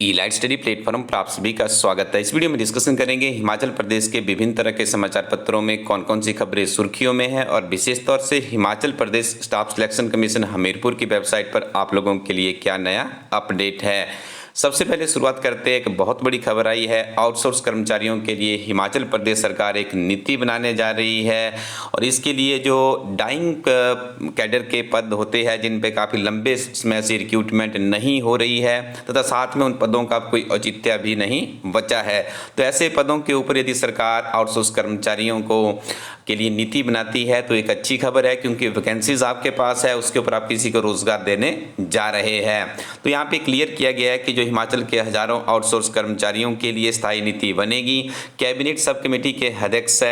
ई-लाइट study platform पर आप सभी का स्वागत है। इस वीडियो में डिस्कशन करेंगे हिमाचल प्रदेश के विभिन्न तरह के समाचार पत्रों में कौन कौन सी खबरें सुर्खियों में है और विशेष तौर से Himachal Pradesh staff selection commission Hamirpur की वेबसाइट पर आप लोगों के लिए क्या नया अपडेट है। सबसे पहले शुरुआत करते हैं, एक बहुत बड़ी खबर आई है। आउटसोर्स कर्मचारियों के लिए हिमाचल प्रदेश सरकार एक नीति बनाने जा रही है और इसके लिए जो डाइंग कैडर के पद होते हैं जिन पे काफ़ी लंबे समय से रिक्रूटमेंट नहीं हो रही है तथा साथ में उन पदों का कोई औचित्य भी नहीं बचा है, तो ऐसे पदों के ऊपर यदि सरकार आउटसोर्स कर्मचारियों को के लिए नीति बनाती है तो एक अच्छी खबर है, क्योंकि वैकेंसीज आपके पास है उसके ऊपर आप किसी को रोजगार देने जा रहे हैं। तो यहाँ पे क्लियर किया गया है कि जो हिमाचल के हजारों आउटसोर्स कर्मचारियों के लिए स्थायी नीति बनेगी। कैबिनेट सब कमेटी के अध्यक्ष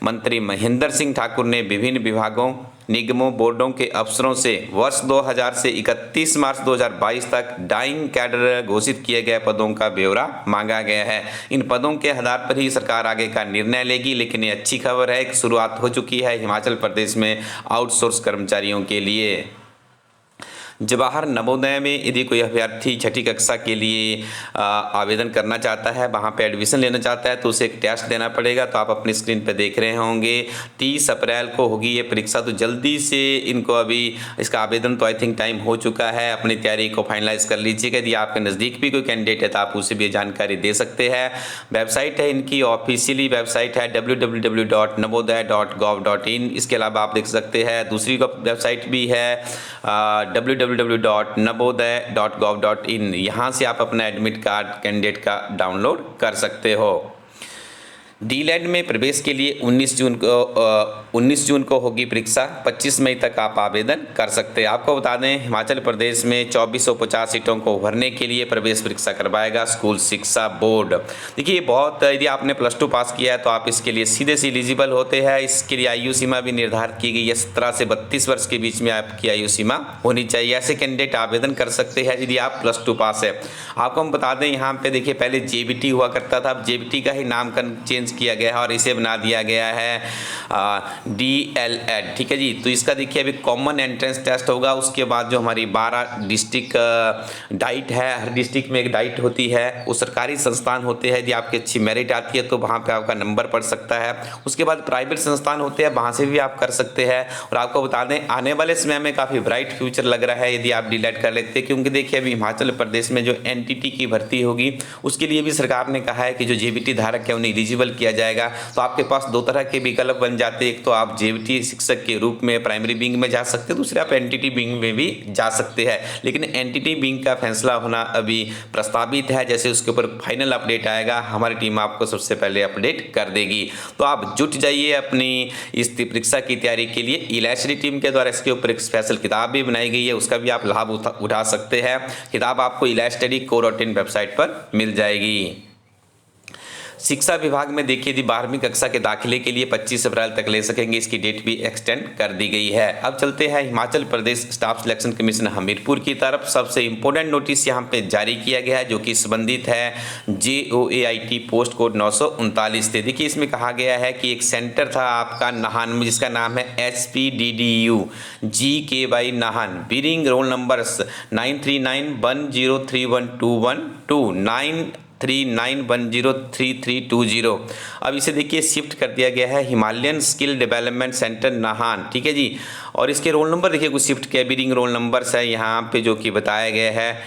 मंत्री महेंद्र सिंह ठाकुर ने विभिन्न विभागों, निगमों, बोर्डों के अफसरों से वर्ष 2000 से 31 मार्च 2022 तक डाइंग कैडर घोषित किए गए पदों का ब्यौरा मांगा गया है। इन पदों के आधार पर ही सरकार आगे का निर्णय लेगी, लेकिन ये अच्छी खबर है, एक शुरुआत हो चुकी है हिमाचल प्रदेश में आउटसोर्स कर्मचारियों के लिए। जवाहर नवोदय में यदि कोई अभ्यर्थी छठी कक्षा के लिए आवेदन करना चाहता है, वहाँ पे एडमिशन लेना चाहता है, तो उसे एक टेस्ट देना पड़ेगा। तो आप अपनी स्क्रीन पे देख रहे होंगे 30 अप्रैल को होगी ये परीक्षा। तो जल्दी से इनको अभी इसका आवेदन तो आई थिंक टाइम हो चुका है, अपनी तैयारी को फाइनलाइज कर लीजिएगा। यदि आपके नज़दीक भी कोई कैंडिडेट है तो आप उसे भी जानकारी दे सकते हैं। वेबसाइट है इनकी, ऑफिशियली वेबसाइट है www.navodaya.gov.in। इसके अलावा आप देख सकते हैं दूसरी वेबसाइट भी है www.navodaya.gov.in। यहाँ से आप अपना एडमिट कार्ड कैंडिडेट का डाउनलोड कर सकते हो। डी-लैट में प्रवेश के लिए 19 जून को होगी परीक्षा। 25 मई तक आप आवेदन कर सकते हैं। आपको बता दें हिमाचल प्रदेश में 2450 सीटों को भरने के लिए प्रवेश परीक्षा करवाएगा स्कूल शिक्षा बोर्ड। देखिए बहुत, यदि आपने +2 पास किया है तो आप इसके लिए सीधे से एलिजिबल होते हैं। इसके लिए आयु सीमा भी निर्धारित की गई है, 17 से 32 वर्ष के बीच में आपकी आयु सीमा होनी चाहिए। ऐसे कैंडिडेट आवेदन कर सकते हैं यदि आप +2 पास है। आपको हम बता दें यहाँ पे देखिए पहले JBT हुआ करता था, अब JBT का ही नामकरण चेंज किया गया है और इसे बना दिया गया है DLED। ठीक है जी। तो इसका देखिए अभी कॉमन एंट्रेंस टेस्ट होगा, उसके बाद जो हमारी 12 डिस्ट्रिक्ट डाइट है, हर डिस्ट्रिक्ट में एक डाइट होती है, वो सरकारी संस्थान होते हैं। यदि आपकी अच्छी मेरिट आती है तो वहाँ पे आपका नंबर पड़ सकता है। उसके बाद प्राइवेट संस्थान होते हैं, वहाँ से भी आप कर सकते हैं। और आपको बता दें आने वाले समय में काफ़ी ब्राइट फ्यूचर लग रहा है यदि आप DLED कर लेते हैं, क्योंकि देखिए अभी हिमाचल प्रदेश में जो NTT की भर्ती होगी उसके लिए भी सरकार ने कहा है कि जो JBT धारक है उन्हें एलिजिबल किया जाएगा। तो आपके पास दो तरह के विकल्प बन जाते हैं, एक तो आप JBT शिक्षक के रूप में प्राइमरी विंग में जा सकते हैं, दूसरे आप NTT विंग में भी जा सकते हैं। लेकिन NTT विंग का फैसला होना अभी प्रस्तावित है, जैसे उसके ऊपर फाइनल अपडेट आएगा हमारी टीम आपको सबसे पहले अपडेट कर देगी। तो आप जुट जाइए अपनी इस परीक्षा की तैयारी के लिए। ई-लाइट स्टडी टीम के द्वारा इसके ऊपर एक स्पेशल किताब भी बनाई गई है, उसका भी आप लाभ उठा सकते हैं। किताब आपको ई-लाइट स्टडी co.in वेबसाइट पर मिल जाएगी। शिक्षा विभाग में देखिए यदि 12वीं कक्षा के दाखिले के लिए 25 अप्रैल तक ले सकेंगे, इसकी डेट भी एक्सटेंड कर दी गई है। अब चलते हैं Himachal Pradesh staff selection commission Hamirpur की तरफ। सबसे इंपॉर्टेंट नोटिस यहाँ पे जारी किया गया है जो कि संबंधित है JOAIT पोस्ट कोड 939 से। देखिए इसमें कहा गया है कि एक सेंटर था आपका नाहन में जिसका नाम है HPDDU GKY Nahan, billing roll numbers 9391031212 9391033320। अब इसे देखिए शिफ्ट कर दिया गया है Himalayan skill development centre Nahan. ठीक है जी। और इसके रोल नंबर देखिए कुछ शिफ्ट के बिलिंग रोल नंबर्स है यहाँ पे जो कि बताया गया है।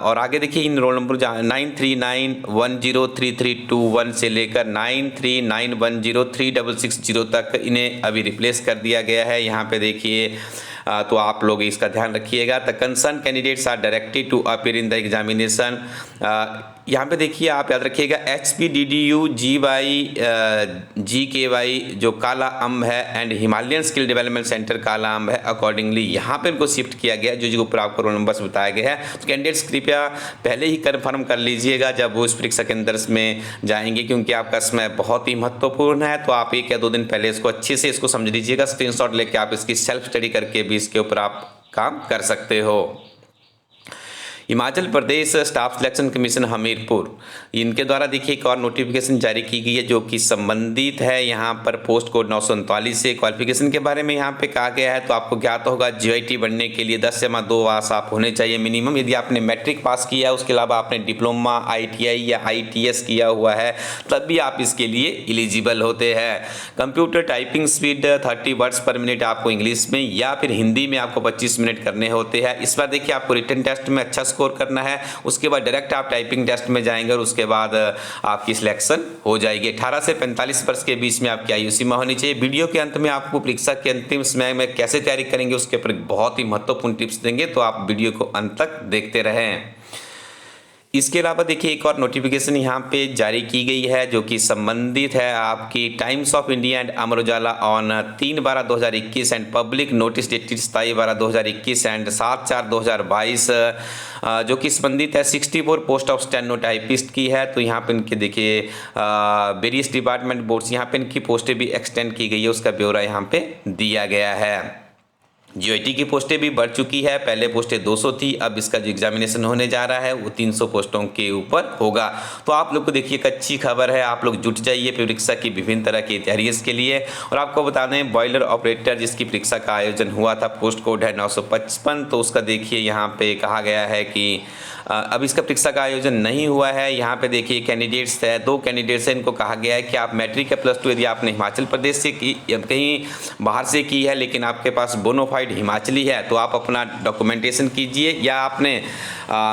और आगे देखिए इन रोल नंबर 9391033321 से लेकर 9391036660 तक इन्हें अभी रिप्लेस कर दिया गया है। यहाँ पे देखिए तो आप लोग इसका ध्यान रखिएगा। The concern candidates are directed to appear in the examination. यहाँ पे देखिए आप याद रखिएगा HPDDU GKY जो काला अम्ब है and Himalayan skill development centre काला अम्ब है, अकॉर्डिंगली यहाँ पे इनको शिफ्ट किया गया जो ऊपर आपको रोल नंबर्स बताया गया है। तो कैंडिडेट्स कृपया पहले ही कंफर्म कर लीजिएगा जब वो इस परीक्षा केंद्र में जाएंगे, क्योंकि आपका समय बहुत ही महत्वपूर्ण है। तो आप 1 या 2 दिन पहले इसको अच्छे से इसको समझ लीजिएगा, स्क्रीनशॉट लेके आप इसकी सेल्फ स्टडी करके भी इसके ऊपर आप काम कर सकते हो। Himachal Pradesh staff selection commission Hamirpur इनके द्वारा देखिए एक और नोटिफिकेशन जारी की गई है जो कि संबंधित है यहाँ पर पोस्ट कोड 939 से। क्वालिफिकेशन के बारे में यहाँ पे कहा गया है तो आपको ज्ञात होगा जीआईटी बनने के लिए 10/2 पास आप होने चाहिए मिनिमम। यदि आपने मैट्रिक पास किया है उसके अलावा आपने डिप्लोमा ITI या ITS किया हुआ है तब भी आप इसके लिए एलिजिबल होते हैं। कंप्यूटर टाइपिंग स्पीड 30 वर्ड्स पर मिनट आपको इंग्लिश में या फिर हिंदी में आपको 25 मिनट करने होते हैं। इस बार देखिए आपको रिटन टेस्ट में अच्छा स्कोर करना है, उसके बाद डायरेक्ट आप टाइपिंग टेस्ट में जाएंगे और उसके बाद आपकी सिलेक्शन हो जाएगी। 18 से 45 वर्ष के बीच में आपकी आयु सीमा होनी चाहिए। वीडियो के अंत में आपको परीक्षा के अंतिम समय में कैसे तैयारी करेंगे उसके ऊपर बहुत ही महत्वपूर्ण टिप्स देंगे, तो आप वीडियो को अंत तक देखते रहें। इसके अलावा देखिए एक और नोटिफिकेशन यहाँ पे जारी की गई है जो कि संबंधित है आपकी times of India and Amar Ujala on 3/12/2021 and public notice dated 27/12/2021 and 7/4/2022 जो कि संबंधित है 64 पोस्ट ऑफ स्टेनो टाइपिस्ट की है। तो यहाँ पे इनके देखिए वेरियस डिपार्टमेंट बोर्ड्स यहाँ पे इनकी पोस्टें भी एक्सटेंड की गई है, उसका ब्यौरा यहाँ पे दिया गया है। जीआईटी की पोस्टें भी बढ़ चुकी है, पहले पोस्टें 200 थी, अब इसका जो एग्जामिनेशन होने जा रहा है वो 300 पोस्टों के ऊपर होगा। तो आप लोग को देखिए एक अच्छी खबर है, आप लोग जुट जाइए परीक्षा की विभिन्न तरह की तैयारियों के लिए। और आपको बता दें बॉयलर ऑपरेटर जिसकी परीक्षा का आयोजन हुआ था पोस्ट कोड है 955, तो उसका देखिए यहाँ पे कहा गया है कि अब इसका परीक्षा का आयोजन नहीं हुआ है। यहाँ पे देखिए कैंडिडेट्स है, 2 कैंडिडेट्स हैं, इनको कहा गया है कि आप मैट्रिक या +2 यदि आपने हिमाचल प्रदेश से की या कहीं बाहर से की है लेकिन आपके पास बोनाफाइड हिमाचली है तो आप अपना डॉक्यूमेंटेशन कीजिए, या आपने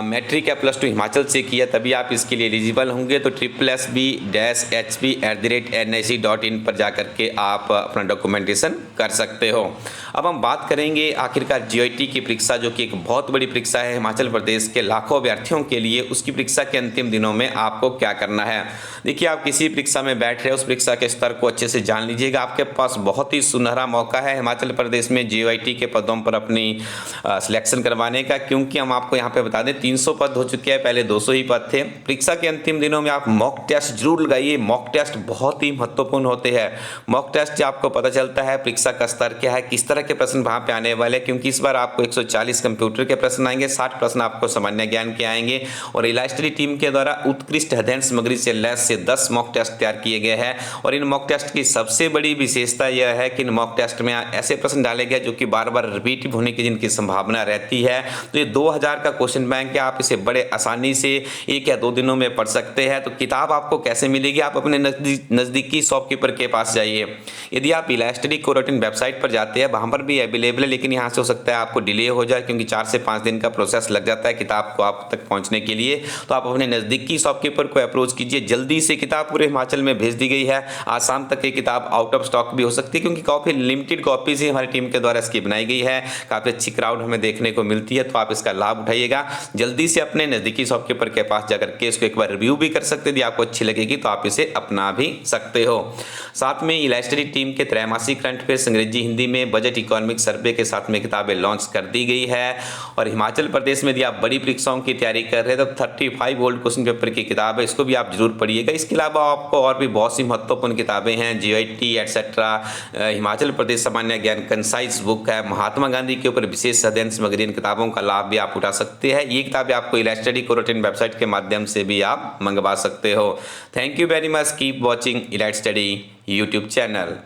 मैट्रिक या +2 हिमाचल से किया तभी आप इसके लिए एलिजिबल होंगे। तो SSB-HP@nic.in पर जा करके आप अपना डॉक्यूमेंटेशन कर सकते हो। अब हम बात करेंगे आखिरकार जीआईटी की परीक्षा जो कि एक बहुत बड़ी परीक्षा है हिमाचल प्रदेश के लाखों अभ्यर्थियों के लिए, उसकी परीक्षा के अंतिम दिनों में आपको क्या करना है। देखिए आप किसी परीक्षा में बैठ रहे हो उस परीक्षा के स्तर को अच्छे से जान लीजिएगा। आपके पास बहुत ही सुनहरा मौका है हिमाचल प्रदेश में जीआईटी के पदों पर अपनी सिलेक्शन करवाने का, क्योंकि हम आपको यहाँ पे बता दें 300 पद हो चुके हैं, पहले 200 ही पद थे। परीक्षा के अंतिम दिनों में आप मॉक टेस्ट जरूर लगाइए, मॉक टेस्ट बहुत ही महत्वपूर्ण होते हैं। मॉक टेस्ट से आपको पता चलता है परीक्षा का स्तर क्या है, किस तरह के प्रश्न वहाँ पे आने वाले, क्योंकि इस बार आपको 140 कंप्यूटर के प्रश्न आएंगे, 60 प्रश्न आपको सामान्य ज्ञान के आएंगे। और इलास्ट्री टीम के द्वारा उत्कृष्ट अध्ययन सामग्री से लैस से 10 मॉक टेस्ट तैयार किए गए हैं। और इन मॉक टेस्ट की सबसे बड़ी विशेषता यह है कि इन मॉक टेस्ट में ऐसे प्रश्न डाले गए जो कि बार बार रिपीट होने की जिनकी संभावना रहती है। तो ये 2000 का क्वेश्चन बैंक है, आप इसे बड़े आसानी से 1 या 2 दिनों में पढ़ सकते हैं। तो किताब आपको कैसे मिलेगी, आप अपने नज़दीकी शॉपकीपर के पास जाइए। यदि आप इलास्ट्री कोरोटिन वेबसाइट पर जाते हैं वहाँ पर भी अवेलेबल है, लेकिन यहाँ से हो सकता है आपको डिले हो जाए क्योंकि 4 से 5 दिन का प्रोसेस लग जाता है किताब को आप तक पहुँचने के लिए। तो आप अपने नज़दीकी शॉपकीपर को अप्रोच कीजिए, जल्दी से किताब पूरे हिमाचल में भेज दी गई है। आज शाम तक ये किताब आउट ऑफ स्टॉक भी हो सकती है क्योंकि काफ़ी लिमिटेड कॉपीज ही हमारी टीम के द्वारा इसकी बनाई गई है। काफ़ी अच्छी क्राउड हमें देखने को मिलती है, तो आप इसका लाभ उठाइएगा। जल्दी से अपने नज़दीकी शॉपकीपर के पास जाकर के इसको एक बार रिव्यू भी कर सकते हैं, यदि आपको अच्छी लगेगी तो आप इसे अपना भी सकते हो। साथ में इलास्ट्री टीम के त्रैमासिक करंट अफेयर्स अंग्रेजी हिंदी में बजट इकोनॉमिक सर्वे के साथ में किताबें लॉन्च कर दी गई है। और हिमाचल प्रदेश में यदि आप बड़ी परीक्षाओं की तैयारी कर रहे हैं तो 35 ओल्ड क्वेश्चन पेपर की किताब है, इसको भी आप जरूर पढ़िएगा। इसके अलावा आपको और भी बहुत सी महत्वपूर्ण किताबें हैं, जीआईटी एटसेट्रा, हिमाचल प्रदेश सामान्य ज्ञान कंसाइज बुक है, महात्मा गांधी के ऊपर विशेष अध्ययन सामग्री, इन किताबों का लाभ भी आप उठा सकते हैं। ये किताबें आपको इलास्ट्री कोरोटिन वेबसाइट के माध्यम से भी आप मंगवा सकते हो। Thank you very much, keep watching elite study YouTube channel.